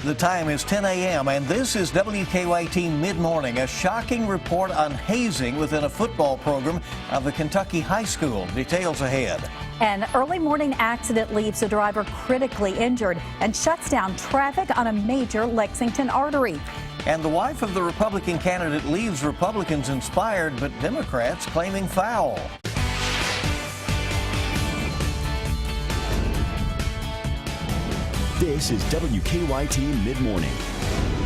The time is 10 a.m. and this is WKYT Midmorning, a shocking report on hazing within a football program of a Kentucky high school. Details ahead. An early morning accident leaves a driver critically injured and shuts down traffic on a major Lexington artery. And the wife of the Republican candidate leaves Republicans inspired, but Democrats claiming foul. This is WKYT Midmorning.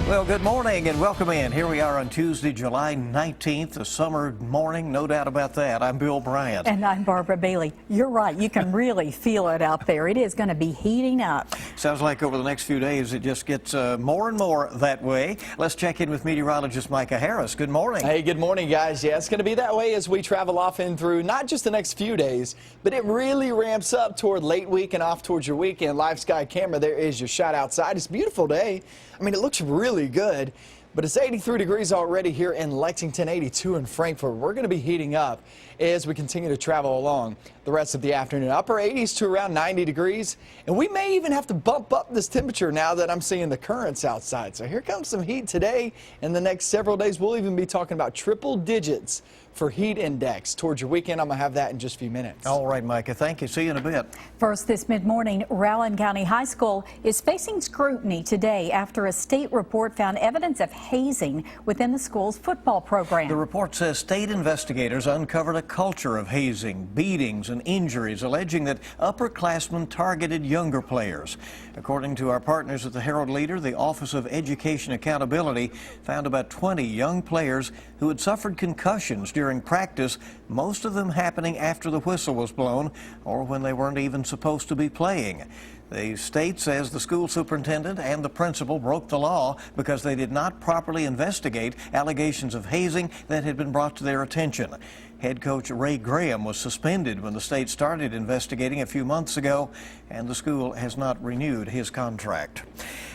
Well, good morning and welcome in. Here we are on Tuesday, July 19th, a summer morning, no doubt about that. I'm Bill Bryant. And I'm Barbara Bailey. You're right. You can really feel it out there. It is going to be heating up. Sounds like over the next few days it just gets more and more that way. Let's check in with meteorologist Micah Harris. Good morning. Hey, good morning, guys. Yeah, it's going to be that way as we travel off and through not just the next few days, but it really ramps up toward late week and off towards your weekend. Live sky camera, there is your shot outside. It's a beautiful day. I mean, it looks really good, but it's 83 degrees already here in Lexington, 82 in Frankfort. We're going to be heating up as we continue to travel along the rest of the afternoon. Upper 80s to around 90 degrees, and we may even have to bump up this temperature now that I'm seeing the currents outside. So here comes some heat today. In the next several days, we'll even be talking about triple digits for heat index. Towards your weekend, I'm going to have that in just a few minutes. All right, Micah. Thank you. See you in a bit. First, this mid-morning, Rowan County High School is facing scrutiny today after a state report found evidence of hazing within the school's football program. The report says state investigators uncovered a culture of hazing, beatings, and injuries, alleging that upperclassmen targeted younger players. According to our partners at the Herald-Leader, the Office of Education Accountability found about 20 young players who had suffered concussions during practice, most of them happening after the whistle was blown or when they weren't even supposed to be playing. The state says the school superintendent and the principal broke the law because they did not properly investigate allegations of hazing that had been brought to their attention. Head coach Ray Graham was suspended when the state started investigating a few months ago, and the school has not renewed his contract.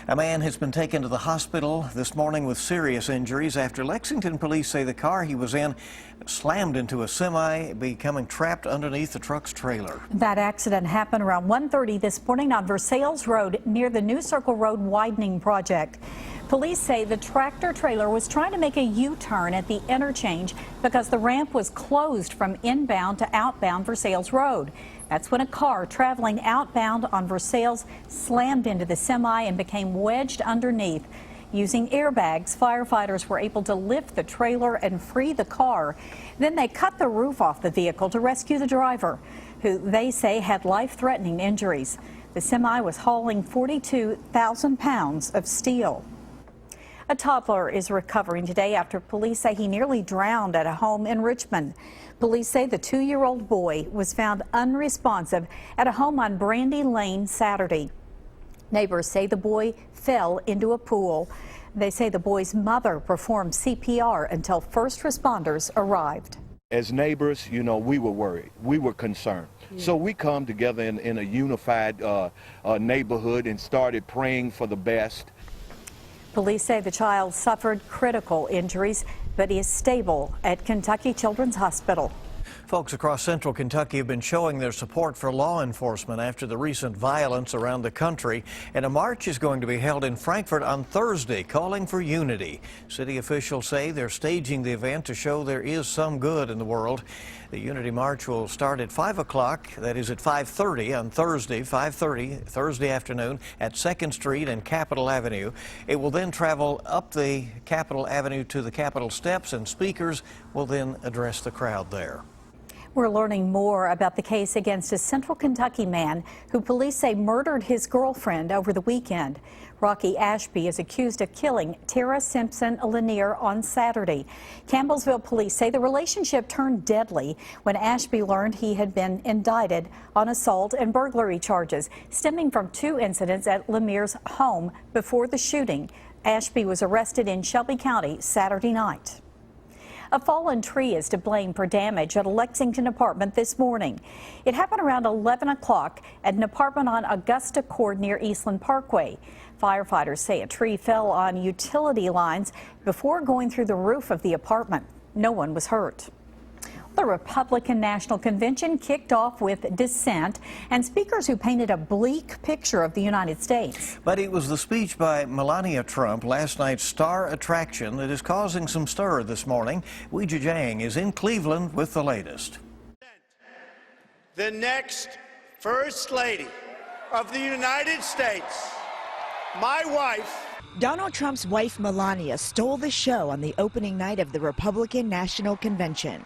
A man has been taken to the hospital this morning with serious injuries after Lexington police say the car he was in slammed into a semi, becoming trapped underneath the truck's trailer. That accident happened around 1:30 this morning on Versailles Road near the New Circle Road widening project. Police say the tractor trailer was trying to make a U-turn at the interchange because the ramp was closed from inbound to outbound Versailles Road. That's when a car traveling outbound on Versailles slammed into the semi and became wedged underneath. Using airbags, firefighters were able to lift the trailer and free the car. Then they cut the roof off the vehicle to rescue the driver, who they say had life-threatening injuries. The semi was hauling 42,000 pounds of steel. A toddler is recovering today after police say he nearly drowned at a home in Richmond. Police say the 2-year-old boy was found unresponsive at a home on Brandy Lane Saturday. Neighbors say the boy fell into a pool. They say the boy's mother performed CPR until first responders arrived. As neighbors, you know, we were worried. We were concerned. So we come together in a unified neighborhood and started praying for the best. Police say the child suffered critical injuries, but is stable at Kentucky Children's Hospital. Folks across central Kentucky have been showing their support for law enforcement after the recent violence around the country, and a march is going to be held in Frankfort on Thursday, calling for unity. City officials say they're staging the event to show there is some good in the world. The Unity March will start at 5 o'clock, that is at 5:30 on Thursday, 5:30 Thursday afternoon at 2nd Street and Capitol Avenue. It will then travel up the Capitol Avenue to the Capitol steps, and speakers will then address the crowd there. We're learning more about the case against a Central Kentucky man who police say murdered his girlfriend over the weekend. Rocky Ashby is accused of killing Tara Simpson Lanier on Saturday. Campbellsville police say the relationship turned deadly when Ashby learned he had been indicted on assault and burglary charges stemming from 2 incidents at Lanier's home before the shooting. Ashby was arrested in Shelby County Saturday night. A fallen tree is to blame for damage at a Lexington apartment this morning. It happened around 11 o'clock at an apartment on Augusta Court near Eastland Parkway. Firefighters say a tree fell on utility lines before going through the roof of the apartment. No one was hurt. The Republican National Convention kicked off with dissent and speakers who painted a bleak picture of the United States. But it was the speech by Melania Trump, last night's star attraction, that is causing some stir this morning. Weijia Jiang is in Cleveland with the latest. The next First Lady of the United States, my wife. Donald Trump's wife Melania stole the show on the opening night of the Republican National Convention.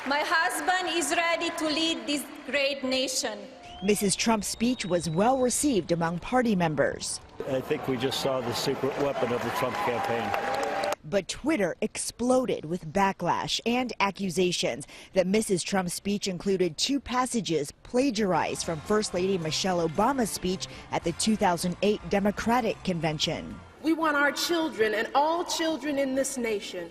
My husband is ready to lead this great nation. Mrs. Trump's speech was well received among party members. I think we just saw the secret weapon of the Trump campaign. But Twitter exploded with backlash and accusations that Mrs. Trump's speech included 2 passages plagiarized from First Lady Michelle Obama's speech at the 2008 Democratic Convention. We want our children and all children in this nation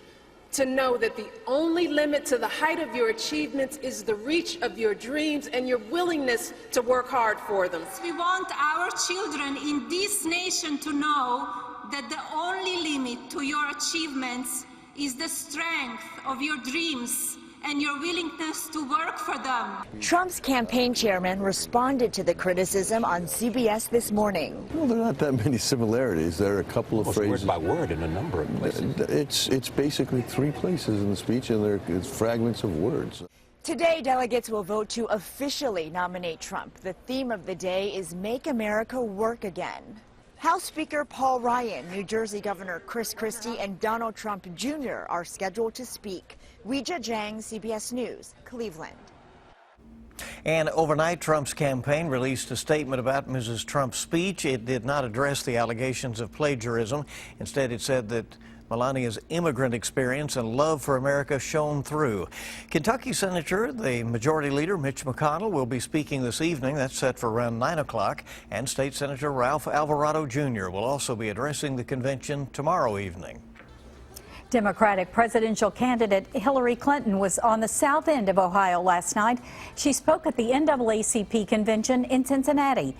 to know that the only limit to the height of your achievements is the reach of your dreams and your willingness to work hard for them. We want our children in this nation to know that the only limit to your achievements is the strength of your dreams and your willingness to work for them. Trump's campaign chairman responded to the criticism on CBS this morning. Well, there are not that many similarities. There are a couple of phrases. Word by word in a number of places. It's basically 3 places in the speech, and it's fragments of words. Today, delegates will vote to officially nominate Trump. The theme of the day is Make America Work Again. House Speaker Paul Ryan, New Jersey Governor Chris Christie, and Donald Trump Jr. are scheduled to speak. Weijia Jiang, CBS News, Cleveland. And overnight, Trump's campaign released a statement about Mrs. Trump's speech. It did not address the allegations of plagiarism. Instead, it said that Melania's immigrant experience and love for America shone through. Kentucky Senator, the Majority Leader Mitch McConnell, will be speaking this evening. That's set for around 9 o'clock. And State Senator Ralph Alvarado Jr. will also be addressing the convention tomorrow evening. Democratic presidential candidate Hillary Clinton was on the south end of Ohio last night. She spoke at the NAACP convention in Cincinnati.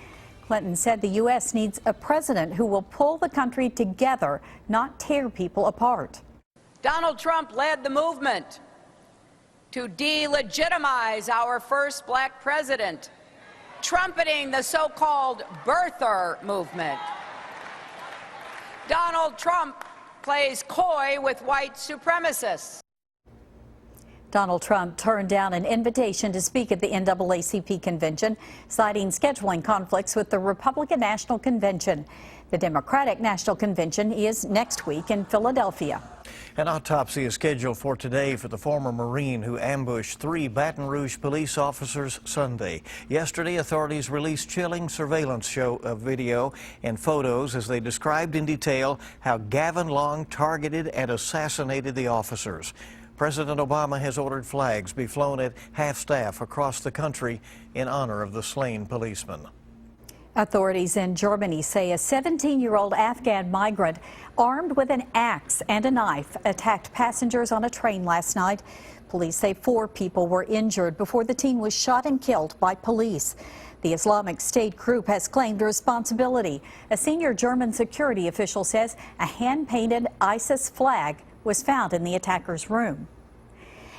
Clinton said the U.S. needs a president who will pull the country together, not tear people apart. Donald Trump led the movement to delegitimize our first black president, trumpeting the so-called birther movement. Donald Trump plays coy with white supremacists. Donald Trump turned down an invitation to speak at the NAACP convention, citing scheduling conflicts with the Republican National Convention. The Democratic National Convention is next week in Philadelphia. An autopsy is scheduled for today for the former Marine who ambushed 3 Baton Rouge police officers Sunday. Yesterday, authorities released chilling surveillance video and photos as they described in detail how Gavin Long targeted and assassinated the officers. President Obama has ordered flags be flown at half-staff across the country in honor of the slain policemen. Authorities in Germany say a 17-year-old Afghan migrant armed with an axe and a knife attacked passengers on a train last night. Police say 4 people were injured before the teen was shot and killed by police. The Islamic State group has claimed responsibility. A senior German security official says a hand-painted ISIS flag was found in the attacker's room.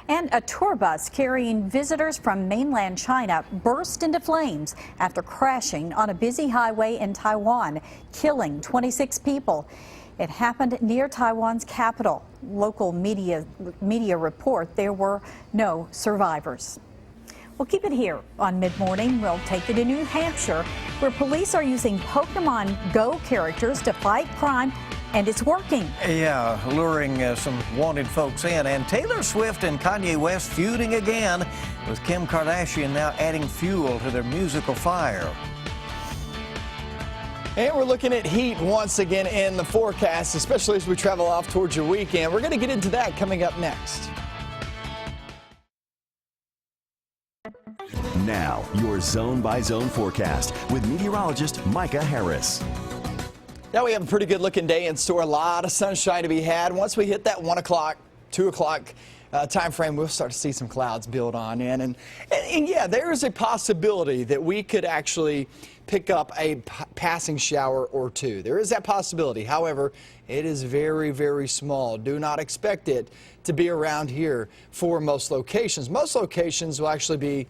And a tour bus carrying visitors from mainland China burst into flames after crashing on a busy highway in Taiwan, killing 26 people. It happened near Taiwan's capital. Local media report there were no survivors. We'll keep it here on Mid-Morning. We'll take you to New Hampshire, where police are using Pokemon Go characters to fight crime. And it's working. Yeah, luring some wanted folks in. And Taylor Swift and Kanye West feuding again, with Kim Kardashian now adding fuel to their musical fire. And we're looking at heat once again in the forecast, especially as we travel off towards your weekend. We're going to get into that coming up next. Now, your zone-by-zone forecast with meteorologist Micah Harris. Now we have a pretty good looking day in store. A lot of sunshine to be had. Once we hit that 1 o'clock, 2 o'clock time frame, we'll start to see some clouds build on in. And yeah, there is a possibility that we could actually pick up a passing shower or two. There is that possibility. However, it is very, very small. Do not expect it to be around here for most locations. Most locations will actually be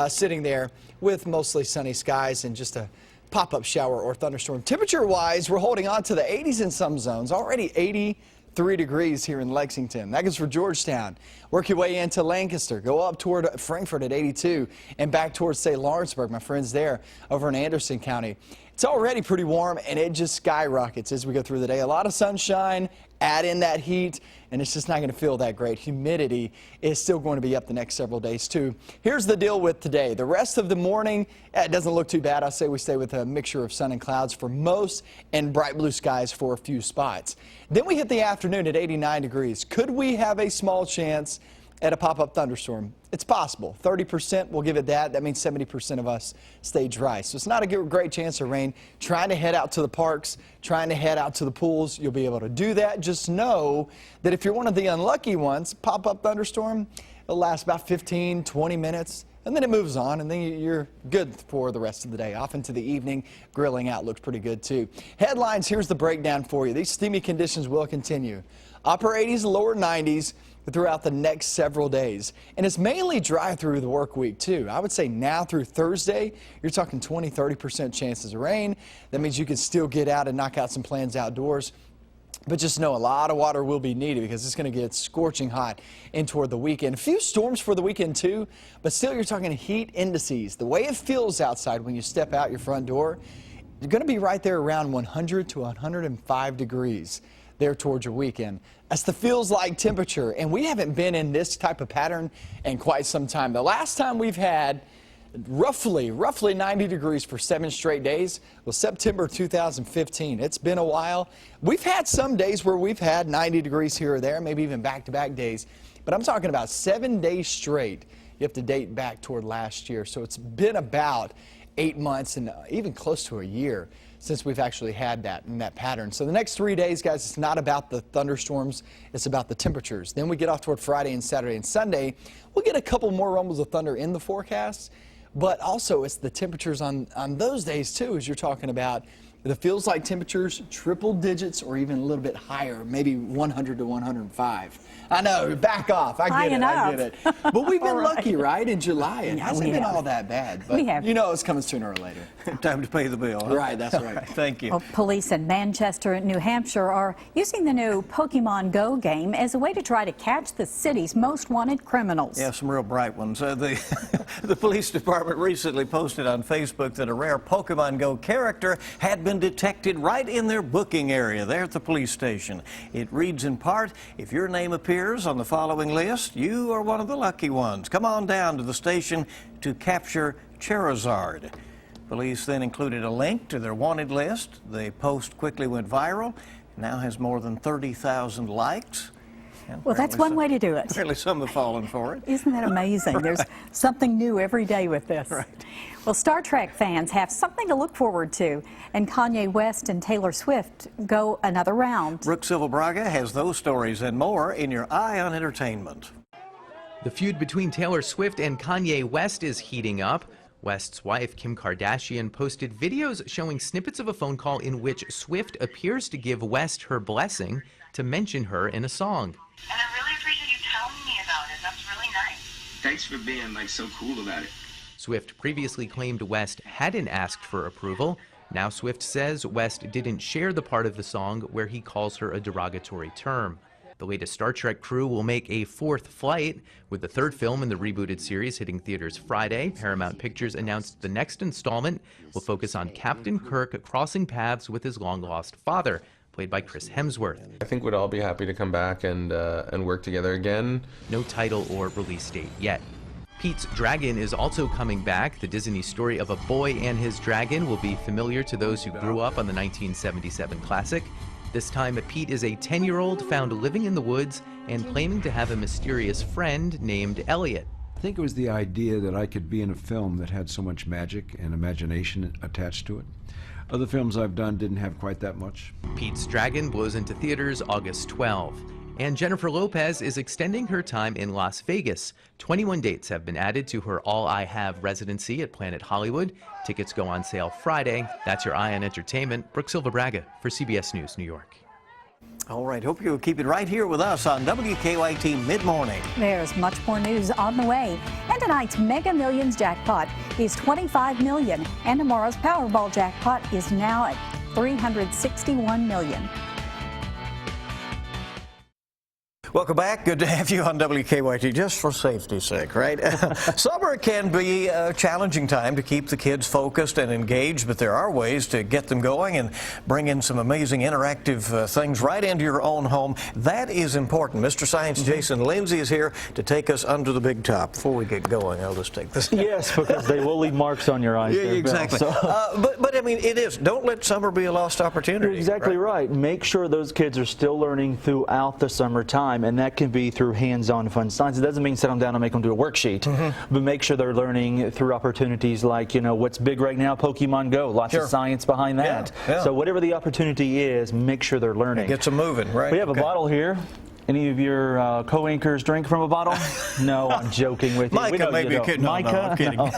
sitting there with mostly sunny skies and just a pop-up shower or thunderstorm. Temperature-wise, we're holding on to the 80s in some zones. Already 83 degrees here in Lexington. That goes for Georgetown. Work your way into Lancaster. Go up toward Frankfort at 82 and back towards, say, Lawrenceburg. My friends there over in Anderson County. It's already pretty warm, and it just skyrockets as we go through the day. A lot of sunshine, add in that heat, and it's just not going to feel that great. Humidity is still going to be up the next several days, too. Here's the deal with today. The rest of the morning, it doesn't look too bad. I say we stay with a mixture of sun and clouds for most and bright blue skies for a few spots. Then we hit the afternoon at 89 degrees. Could we have a small chance at a pop-up thunderstorm? It's possible. 30%, we'll give it that. That means 70% of us stay dry. So it's not a great chance of rain. Trying to head out to the parks, trying to head out to the pools, you'll be able to do that. Just know that if you're one of the unlucky ones, pop-up thunderstorm, it'll last about 15, 20 minutes, and then it moves on, and then you're good for the rest of the day. Off into the evening, grilling out looks pretty good too. Headlines, here's the breakdown for you. These steamy conditions will continue. Upper 80s, lower 90s throughout the next several days. And it's mainly dry through the work week too. I would say now through Thursday, you're talking 20-30% chances of rain. That means you can still get out and knock out some plans outdoors. But just know a lot of water will be needed because it's going to get scorching hot in toward the weekend. A few storms for the weekend too, but still you're talking heat indices. The way it feels outside when you step out your front door, you're going to be right there around 100 to 105 degrees there towards your weekend. That's the feels like temperature, and we haven't been in this type of pattern in quite some time. The last time we've had roughly 90 degrees for 7 straight days was September 2015. It's been a while. We've had some days where we've had 90 degrees here or there, maybe even back-to-back days, but I'm talking about 7 days straight. You have to date back toward last year, so it's been about 8 months and even close to a year since we've actually had that in that pattern. So the next 3 days, guys, it's not about the thunderstorms, it's about the temperatures. Then we get off toward Friday and Saturday and Sunday. We'll get a couple more rumbles of thunder in the forecast, but also it's the temperatures on those days too, as you're talking about. The feels like temperatures, triple digits or even a little bit higher, maybe 100 to 105. I know, back off. I get it. But we've been lucky, right? In July, it hasn't been all that bad. But you know it's coming sooner or later. Time to pay the bill. Huh? Right, that's right. Thank you. Well, police in Manchester, New Hampshire are using the new Pokemon Go game as a way to try to catch the city's most wanted criminals. Yeah, some real bright ones. The police department recently posted on Facebook that a rare Pokemon Go character had been detected right in their booking area there at the police station. It reads in part, if your name appears on the following list, you are one of the lucky ones. Come on down to the station to capture Charizard. Police then included a link to their wanted list. The post quickly went viral, now has more than 30,000 likes. Well, that's one way to do it. Apparently some have fallen for it. Isn't that amazing? There's something new every day with this. Right. Well, Star Trek fans have something to look forward to, and Kanye West and Taylor Swift go another round. Brooke Silva-Braga has those stories and more in your Eye on Entertainment. The feud between Taylor Swift and Kanye West is heating up. West's wife, Kim Kardashian, posted videos showing snippets of a phone call in which Swift appears to give West her blessing to mention her in a song. And I really appreciate you telling me about it. That's really nice. Thanks for being so cool about it. Swift previously claimed West hadn't asked for approval. Now Swift says West didn't share the part of the song where he calls her a derogatory term. The latest Star Trek crew will make a 4th flight, with the 3rd film in the rebooted series hitting theaters Friday. Paramount Pictures announced the next installment will focus on Captain Kirk crossing paths with his long-lost father, played by Chris Hemsworth. I think we'd all be happy to come back and work together again. No title or release date yet. Pete's Dragon is also coming back. The Disney story of a boy and his dragon will be familiar to those who grew up on the 1977 classic. This time, Pete is a 10-year-old found living in the woods and claiming to have a mysterious friend named Elliot. I think it was the idea that I could be in a film that had so much magic and imagination attached to it. Other films I've done didn't have quite that much. Pete's Dragon blows into theaters August 12. And Jennifer Lopez is extending her time in Las Vegas. 21 dates have been added to her All I Have residency at Planet Hollywood. Tickets go on sale Friday. That's your Eye on Entertainment. Brooke Silva Braga for CBS News, New York. All right, hope you'll keep it right here with us on WKYT Mid-Morning. There's much more news on the way. And tonight's Mega Millions jackpot is $25 million. And tomorrow's Powerball jackpot is now at $361 million. Welcome back. Good to have you on WKYT, just for safety's sake, right? Summer can be a challenging time to keep the kids focused and engaged, but there are ways to get them going and bring in some amazing interactive things right into your own home. That is important. Mr. Science Jason Lindsay is here to take us under the big top. Before we get going, I'll just take this. Yes, because they will leave marks on your eyes. Yeah, exactly. So. But I mean, it is. Don't let summer be a lost opportunity. You're exactly right. Make sure those kids are still learning throughout the summertime. And that can be through hands-on fun science. It doesn't mean sit them down and make them do a worksheet, but make sure they're learning through opportunities like, you know, what's big right now, Pokemon Go. Lots of science behind that. Yeah. So whatever the opportunity is, make sure they're learning. It gets them moving, right? We have a bottle here. Any of your co-anchors drink from a bottle? No, I'm joking with you. Micah, maybe a kid. No, I'm kidding. No.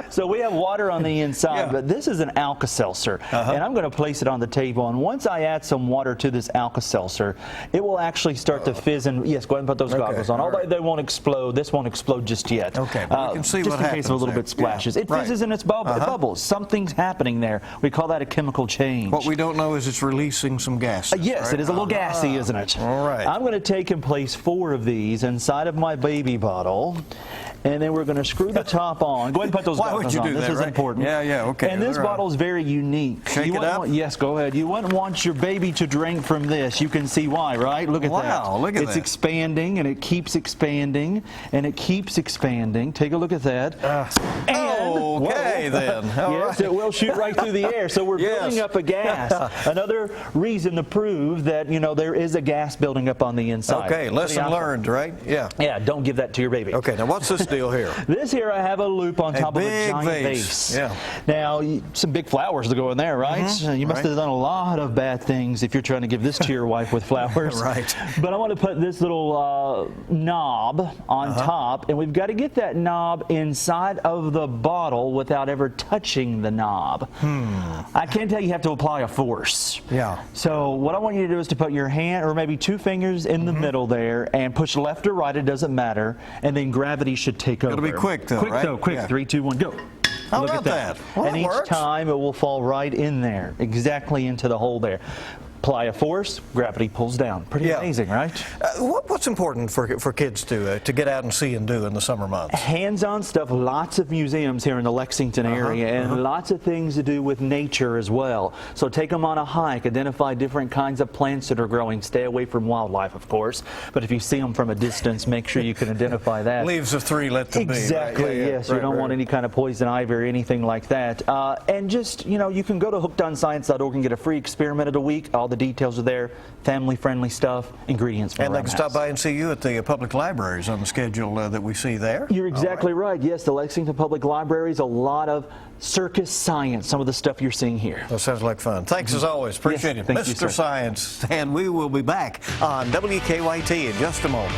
So we have water on the inside, but this is an Alka-Seltzer, and I'm going to place it on the table. And once I add some water to this Alka-Seltzer, it will actually start to fizz. And yes, go ahead and put those goggles on. Although they won't explode, this won't explode just yet. Okay, but you can see just what in happens case a little bit splashes. It fizzes and it's bubbles. Something's happening there. We call that a chemical change. What we don't know is it's releasing some gas. Yes, right? It is a little gassy, isn't it? All right. I'm going to take and place 4 of these inside of my baby bottle, and then we're going to screw the top on. Go ahead and put those goggles on. This is important. Yeah, okay. And this bottle is very unique. Shake it up? Yes, go ahead. You wouldn't want your baby to drink from this. You can see why, right? Look at that. Wow, look at that. It's expanding, and it keeps expanding, and it keeps expanding. Take a look at that. Okay, then. Yes, it will shoot right through the air. So we're building up a gas. Another reason to prove that, you know, there is a gas building up on the inside. Okay, lesson learned, right? Yeah. Yeah, don't give that to your baby. Okay, now what's this deal here? This here, I have a loop on top of a giant vase. Yeah. Now, some big flowers to go in there, right? You must have done a lot of bad things if you're trying to give this to your wife with flowers. Right. But I want to put this little knob on top, and we've got to get that knob inside of the bottle without ever touching the knob. I can tell you have to apply a force. Yeah. So what I want you to do is to put your hand, or maybe 2 fingers in the middle there, and push left or right, it doesn't matter, and then gravity should take over. It'll be quick though, right? Quick. 3, 2, 1, go. How Look about at that. Well, and each time it will fall right in there, exactly into the hole there. Apply a force, gravity pulls down. Pretty amazing, right? What's important for kids to get out and see and do in the summer months? Hands-on stuff. Lots of museums here in the Lexington area, and lots of things to do with nature as well. So take them on a hike, identify different kinds of plants that are growing. Stay away from wildlife, of course, but if you see them from a distance, make sure you can identify that. Leaves of 3, let them be. Exactly, right? yes. You don't want any kind of poison ivy or anything like that. And just, you know, you can go to hookedonscience.org and get a free experiment of the week. All the details are there. Family-friendly stuff, ingredients from And they around can the house. stop by and see you at the public libraries on the schedule that we see there. You're exactly right. Yes, the Lexington Public Libraries, a lot of circus science, some of the stuff you're seeing here. That sounds like fun. Thanks as always. Appreciate it. Thank you, Mr. Science. And we will be back on WKYT in just a moment.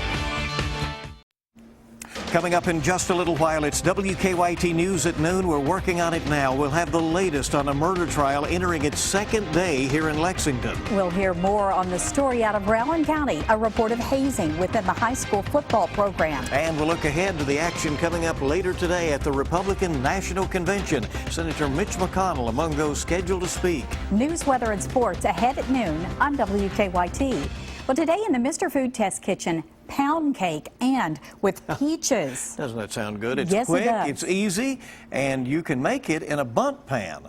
Coming up in just a little while, it's WKYT News at noon. We're working on it now. We'll have the latest on a murder trial entering its 2nd day here in Lexington. We'll hear more on the story out of Rowan County, a report of hazing within the high school football program. And we'll look ahead to the action coming up later today at the Republican National Convention. Senator Mitch McConnell among those scheduled to speak. News, weather, and sports ahead at noon on WKYT. Well, today in the Mr. Food Test Kitchen, pound cake and with peaches. Doesn't that sound good? It's yes, quick, it does. it's easy, and you can make it in a bundt pan.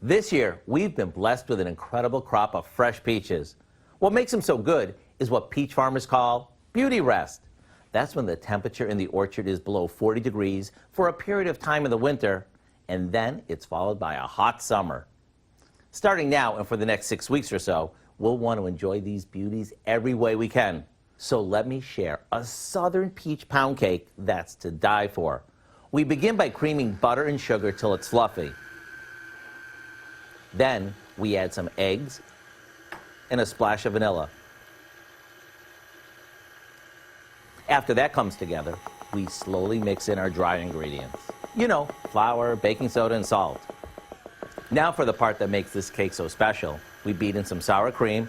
This year, we've been blessed with an incredible crop of fresh peaches. What makes them so good is what peach farmers call beauty rest. That's when the temperature in the orchard is below 40 degrees for a period of time in the winter, and then it's followed by a hot summer. Starting now and for the next 6 weeks or so, we'll want to enjoy these beauties every way we can. So let me share a southern peach pound cake that's to die for. We begin by creaming butter and sugar till it's fluffy. Then we add some eggs and a splash of vanilla. After that comes together, we slowly mix in our dry ingredients. You know, flour, baking soda, and salt. Now for the part that makes this cake so special. We beat in some sour cream.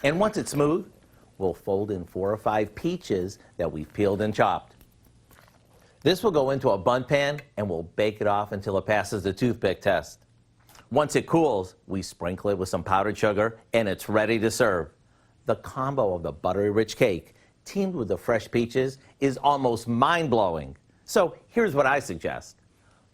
And once it's smooth, we'll fold in 4 or 5 peaches that we've peeled and chopped. This will go into a bundt pan and we'll bake it off until it passes the toothpick test. Once it cools, we sprinkle it with some powdered sugar and it's ready to serve. The combo of the buttery rich cake teamed with the fresh peaches is almost mind-blowing. So here's what I suggest.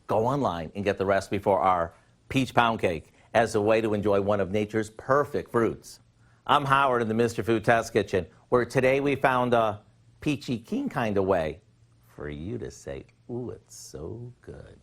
Go online and get the recipe for our peach pound cake as a way to enjoy one of nature's perfect fruits. I'm Howard in the Mr. Food Test Kitchen, where today we found a peachy keen kind of way for you to say, ooh, it's so good.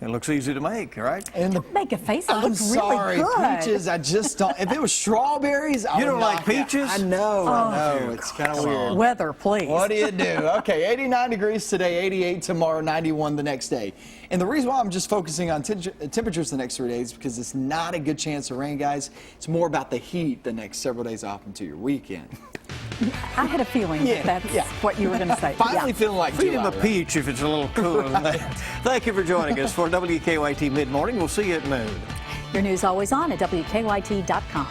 It looks easy to make, right? And Make a face. It I'm looks sorry, really good. peaches, I just don't. If it was strawberries, I You would don't like knock it. peaches? I know, I know. It's kind of weird. Weather, please. What do you do? Okay, 89 degrees today, 88 tomorrow, 91 the next day. And the reason why I'm just focusing on temperatures the next 3 days is because it's not a good chance of rain, guys. It's more about the heat the next several days off into your weekend. I had a feeling that that's what you were going to say. Finally feeling like Feed him July, a right? peach if it's a little cooler than that. Thank you for joining us for WKYT Mid-Morning. We'll see you at noon. Your news always on at WKYT.com.